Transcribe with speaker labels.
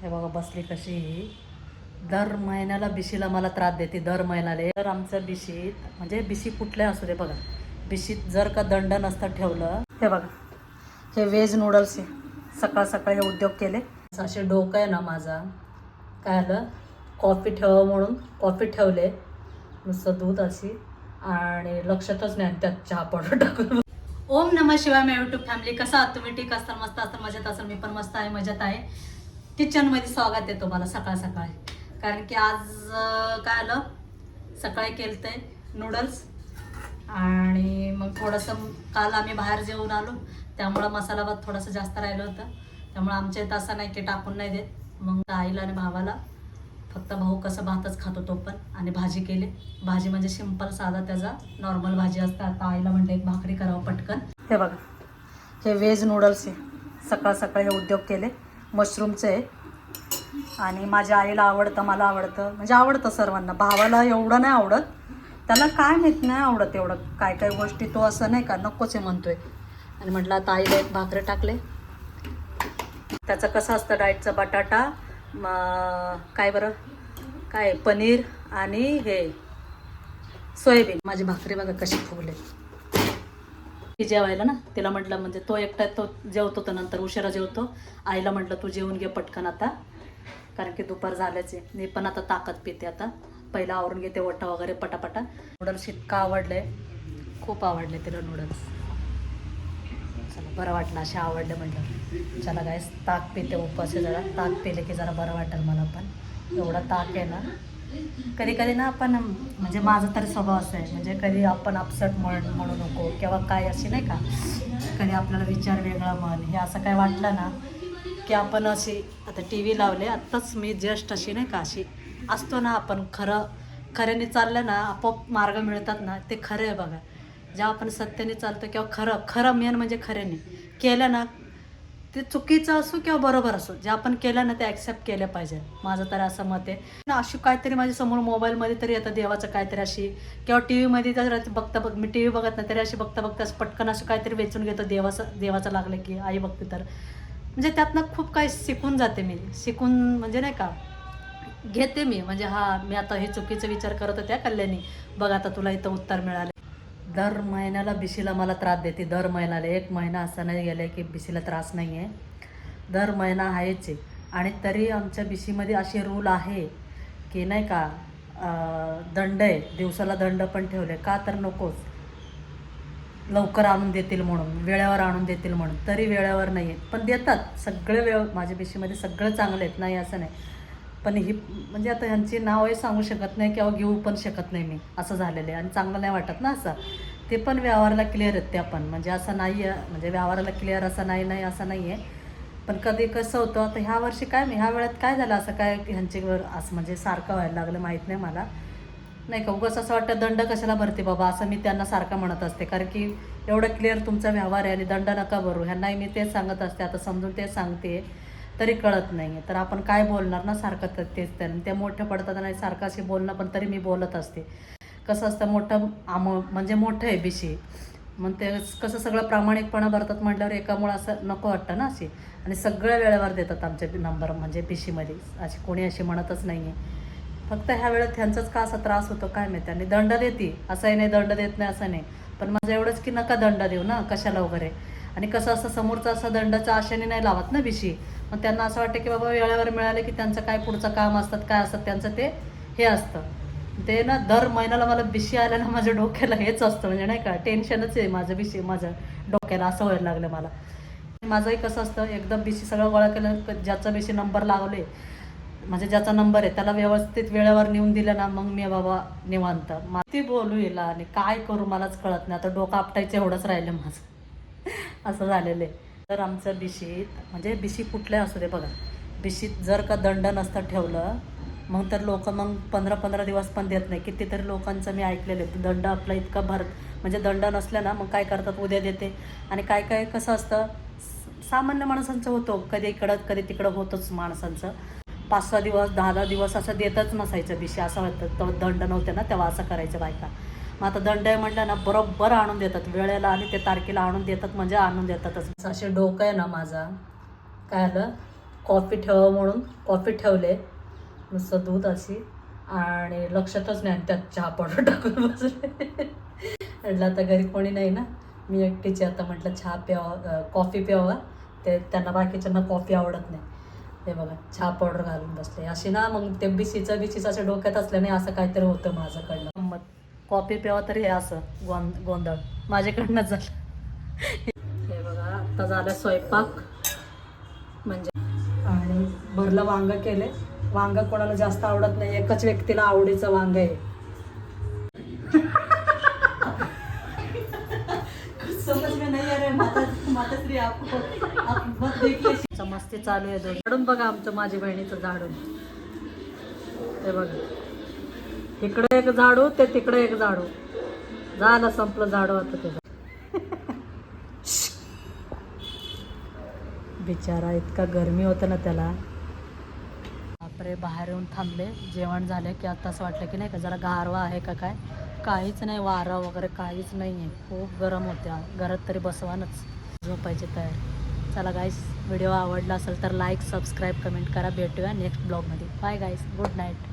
Speaker 1: हे बघा बसली कशी ही दर महिन्याला बिशीला मला त्रास देते दर महिन्याला. तर आमचं बिशीत म्हणजे बिशी कुठल्या असू दे बघा, बिशीत जर का दंड नसतं ठेवलं. हे बघा हे व्हेज नूडल्स आहे, सकाळ सकाळी हे उद्योग केले. असे डोकं आहे ना माझा, काय आलं कॉफी ठेवावं म्हणून कॉफी ठेवले, नुसतं दूध अशी आणि लक्षातच नाही त्यात चहा पावडर टाकून. ओम नमः शिवाय मी यूट्यूब फॅमिली, कसा आहात तुम्ही? ठीक असताल, मस्त असताल, मजेत असाल. मी पण मस्त आहे, मजेत आहे. किचनमध्ये स्वागत आहे तुम्हाला सकाळ सकाळी. कारण की आज काय आलं, सकाळी केलं ते नूडल्स आणि मग थोडंसं काल आम्ही बाहेर जेवून आलो त्यामुळं मसाला भात थोडंसं जास्त राहिलं होतं. त्यामुळे आमच्या इथं असं नाही की टाकून नाही देत. मग आईला आणि भावाला फक्त भाऊ कसं भातच खातो तो पण, आणि भाजी केली. भाजी म्हणजे सिंपल साधा त्याचा नॉर्मल भाजी असते. आता आईला म्हणते एक भाकरी करावं पटकन. हे बघा हे व्हेज नूडल्स आहे, सकाळ सकाळी हे उद्योग केले. मशरूमचं आहे आणि माझ्या आईला आवडतं, मला आवडतं, म्हणजे आवडतं सर्वांना. भावाला एवढं नाही आवडत, त्याला काय माहीत नाही आवडत एवढं काय काय गोष्टी, तो असं नाही का नकोच आहे म्हणतोय. आणि म्हटलं आता आईला एक भाकरी टाकले. त्याचं कसं असतं डाएटचा बटाटा काय बरं काय पनीर आणि हे सोयाबीन. माझी भाकरी बघा कशी फुगले. ती जेवायला ना तिला म्हटलं, म्हणजे तो एकटा तो जेवतो तर नंतर उशिरा जेवतो. आईला म्हटलं तू जेवून घे पटकन आता, कारण की दुपार झाल्याच आहे. मी पण आता ताकद पिते. आता पहिला आवरून घेते वटा वगैरे पटापटा. नूडल्स इतका आवडले, खूप आवडले तिला नूडल्स. चला बरं वाटलं असे आवडले म्हटलं. चला गाईस ताक पिते, उपवास आहे जरा, ताक पिले की जरा बरं वाटेल मला पण. एवढा ताक आहे ना, कधी कधी ना आपण, म्हणजे माझा तरी स्वभाव असा आहे, म्हणजे कधी आपण अपसेट म्हणू नको किंवा काय अशी नाही का, कधी आपल्याला विचार वेगळा म्हण हे असं काय वाटलं ना की आपण अशी, आता टी व्ही लावले आत्ताच मी जस्ट अशी नाही का अशी असतो ना आपण, खऱ्याने चाललं ना आपोआप मार्ग मिळतात ना, ते खरं आहे बघा. जेव्हा आपण सत्याने चालतो किंवा खरं मेन म्हणजे खऱ्याने केलं ना, ते चुकीचं असो किंवा बरोबर असो, जे आपण केलं ना ते ॲक्सेप्ट केलं पाहिजे. माझं तर असं मत आहे ना. अशी काहीतरी माझ्यासमोर मोबाईलमध्ये तरी येतं देवाचं काहीतरी अशी, किंवा टी व्हीमध्ये तर मी टी व्ही बघत नाही तरी अशी बघता पटकन असं काहीतरी वेचून घेतो देवाचं लागलं की आई बघते तर, म्हणजे त्यातनं खूप काही शिकून जाते मी. म्हणजे नाही का घेते मी, म्हणजे मी आता हे चुकीचा विचार करत होते कल्याणी, बघ आता तुला इथं उत्तर मिळाले. दर महिन्याला बिशीला मला त्रास देते, दर महिन्याला. एक महिना असा नाही गेला की बिशीला त्रास नाही आहे, दर महिना आहेच आहे. आणि तरी आमच्या बिशीमध्ये असे रूल आहे की नाही का, दंड आहे, दिवसाला दंड पण ठेवले का तर नकोच लवकर आणून देतील म्हणून, वेळेवर आणून देतील म्हणून. तरी वेळेवर नाही आहेत, पण देतात सगळे माझ्या बिशीमध्ये सगळं चांगले आहेत, नाही असं नाही. पण ही म्हणजे आता ह्यांची नावही सांगू शकत नाही किंवा घेऊ पण शकत नाही मी, असं झालेलं आहे. आणि चांगलं नाही वाटत ना असं. ते पण व्यवहाराला क्लिअर आहेत, त्या पण म्हणजे असं नाही आहे, म्हणजे व्यवहाराला क्लिअर असं नाही असं नाही आहे. पण कधी कसं होतं, आता ह्या वर्षी काय ह्या वेळात काय झालं असं काय ह्यांच्यावर असं म्हणजे सारखं व्हायला लागलं माहीत नाही मला, नाही का. उगाच असं वाटतं दंड कशाला भरते बाबा, असं मी त्यांना सारखं म्हणत असते. कारण की एवढं क्लिअर तुमचा व्यवहार आहे आणि दंड नका भरू, ह्यांनाही मी तेच सांगत असते. आता समजून तेच सांगते तरी कळत नाही आहे, तर आपण काय बोलणार ना सारखं. तर तेच त्यांना ते मोठं पडतात नाही सारखं अशी बोलणं, पण तरी मी बोलत असते. कसं असतं मोठं म्हणजे मोठं आहे बिशी, मग ते कसं सगळं प्रामाणिकपणा भरतात म्हटल्यावर एकामुळं असं नको वाटतं ना अशी. आणि सगळ्या वेळेवर देतात आमचे नंबर, म्हणजे बिशीमध्ये अशी कोणी अशी म्हणतच नाही आहे. फक्त ह्या वेळेत ह्यांचाच का असा त्रास होतो काय माहिती. आणि दंड देते असंही नाही, दंड देत नाही असं नाही, पण माझं एवढंच की नका दंड देऊ ना कशाला वगैरे. आणि कसं असं समोरचं असं दंडाच्या आशेने नाही लावत ना बिशी, मग त्यांना असं वाटतं की बाबा वेळेवर मिळाले की त्यांचं काय पुढचं काम असतात काय असतं त्यांचं ते हे असतं. ते ना दर महिन्याला मला बिशी आल्यानं माझ्या डोक्याला हेच असतं, म्हणजे नाही का टेन्शनच आहे माझं माझं डोक्याला असं व्हायला लागलं मला. माझंही कसं असतं, एकदम बिशी सगळं गोळा केलं, ज्याचा बिशी नंबर लावले म्हणजे ज्याचा नंबर आहे त्याला व्यवस्थित वेळेवर नेऊन दिलं ना, मग मी बाबा निवांत. ती बोलू येईल आणि काय करू मलाच कळत नाही. आता डोकं आपटायचं एवढंच राहिलं माझं, असं झालेलं आहे. तर आमचं बिशीत म्हणजे बिशी कुठल्या असू दे बघा, बिशीत जर का दंड नसतं ठेवलं मग तर लोक मग 15-15 दिवस पण देत नाही. कितीतरी लोकांचं मी ऐकलेलं आहे, दंड आपला इतका म्हणजे दंड नसल्या ना मग काय करतात, उद्या देते. आणि काय काय कसं असतं, सामान्य माणसांचं होतं, कधी इकडं कधी तिकडं होतंच माणसांचं. 5-6 दिवस 10-10 दिवस असं देतच नसायचं बिशी, असं होतं. तो दंड नव्हते ना तेव्हा असं करायचं बायका. मग आता दंड आहे म्हटलं ना बरोबर आणून देतात वेळेला, आणि ते तारखेला आणून देतात म्हणजे आणून देतातच. असे डोकं आहे ना माझा, काय आलं कॉफी ठेवावं म्हणून कॉफी ठेवले, नुसतं दूध अशी, आणि लक्षातच नाही, आणि त्यात चहा पावडर टाकून बसले. म्हटलं आता घरी कोणी नाही ना, मी एकटीची, आता म्हटलं चहा प्यावा, कॉफी प्यावा, ते त्यांना बाकीच्यांना कॉफी आवडत नाही. हे बघा चहा पावडर घालून बसले अशी ना. मग ते बिशीचं असं डोक्यात असल्याने असं काहीतरी होतं माझ्याकडनं. मग कॉफी प्यावा तरी हे असं गोंधळ माझ्याकडनं झालं. हे बघा आत्ता झालं स्वयंपाक म्हणजे, आणि भरलं वांग केले. वांग कोणाला जास्त आवडत नाही, एकच व्यक्तीला आवडीचं वांग आहे. समज में नाही अरे माताश्री मस्ती चालू आहे. झाडून बघा आमचं, माझी बहिणीचं झाडून. हे बघा इकडे एक झाडू, ते तिकडे एक झाडू, झालं संपलं झाडू आता ते. बिचारा इतका गरमी होतं ना त्याला. बापरे, बाहेर येऊन थांबले, जेवण झाले की आता असं वाटलं की नाही का जरा गारवा आहे का काय. काहीच नाही, वारा वगैरे काहीच नाही आहे. खूप गरम होत्या घरात, तरी बसवानच झोपायची तयारी. चला गाईस, व्हिडिओ आवडला असेल तर लाईक, सबस्क्राईब, कमेंट करा. भेटूया नेक्स्ट ब्लॉगमध्ये. बाय गाईस, गुड नाईट.